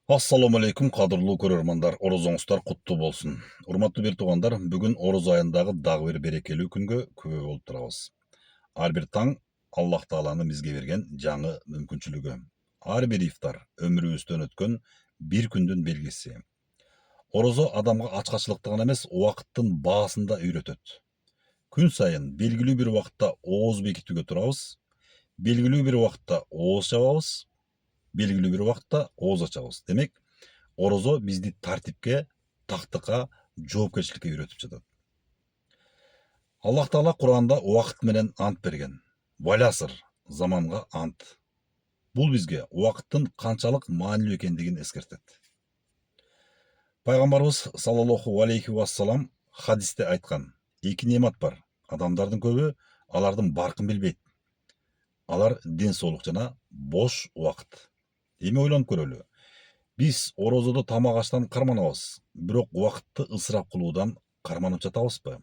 Assalamu алейкум, қадірлі көрермандар, орозоңуздар құтты болсын. Урматтуу бир туугандар, бүгүн ороз айындагы дагы бир берекелүү күнгө күбө болуп турабыз. Ар бир таң Аллах Тааланын бизге берген жаңы мүмкүнчүлүгү. Ар бир ифтар өмүрүбүздөн өткөн бир күндүн белгиси. Орозо адамга ачкачылыкты гана эмес, убакыттын баасын да үйрөтөт. Күн сайын белгилүү бир убакытта ооз бекитүүгө турабыз, белгилүү бир убакытта ооз чабабыз, белгилүү бир убакытта ооз ачабыз. Демек, орозо бизди тартипке, тактыкка, жоопкерчиликке үйрөтүп жатат. Аллах Таала Куранда убакыт менен ант берген. Валясыр, заманга ант. Бул бизге убакыттын канчалык маанилүү экендигин эскертет. Пайгамбарыбыз саллаллаху алейхи вассалам хадисте айткан: эки немат бар. Адамдардын көбү алардын баркын билбейт. Алар ден соолук жана бош убакыт. Эми ойлонуп көрөлү. Биз орозодо тамак аштан карманабыз, бирок убакытты ысырап кылуудан карманып жатабызбы?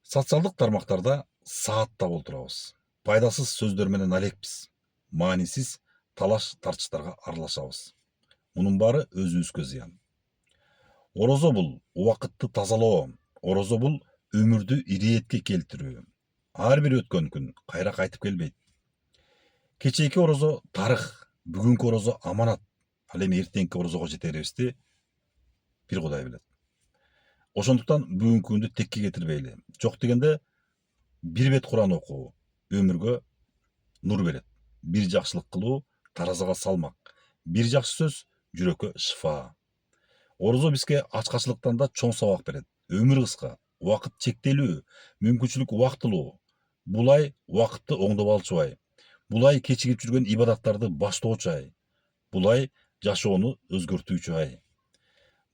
Социалдык тармактарда сааттап отурабыз. Пайдасыз сөздөр менен алекпиз. Маанисиз талаш тартыштарга аралашабыз. Мунун баары өзүбүзгө зыян. Орозо бул убакытты тазалоо. Орозо бул өмүрдү иретке келтирүү. Ар бир өткөн күн кайра кайтып келбейт. Кечээки орозо тарых, бүгүнкү орозо аманат. Ал эми эртеңки орозого жетерибизди бир Кудай билет. Ошондуктан бүгүнкү күндү текке кетирбейли. Жок дегенде бир бет Куран окуу өмүргө нур берет. Бир жакшылык кылуу таразага салмак. Бир жакшы сөз жүрөккө шифа. Орозо бизге ачкачылыктан да чоң сабак берет. Өмүр кыска, убакыт чектелүү, мүмкүнчүлүк убактылуу. Бул ай убакытты оңдоп алчу ай. Бул ай кечигип жүргөн ибадаттарды баштоочу ай. Бул ай жашоону өзгөртүүчү ай.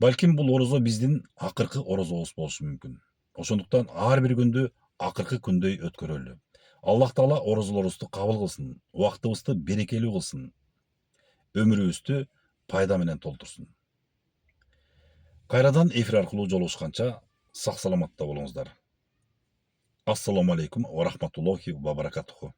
Балким бул орозо биздин акыркы орозобуз болушу мүмкүн. Ошондуктан ар бир күндү акыркы күндөй өткөрөлү. Аллах Таала орозолорубузду кабыл кылсын, убактыбызды берекелүү кылсын, өмүрүбүздү пайда менен толтурсун. Кайрадан эфир аркылуу жолугушканча сак саламатта болуңуздар. Ассаламу алейкум ва рахматуллахи ва баракатуху.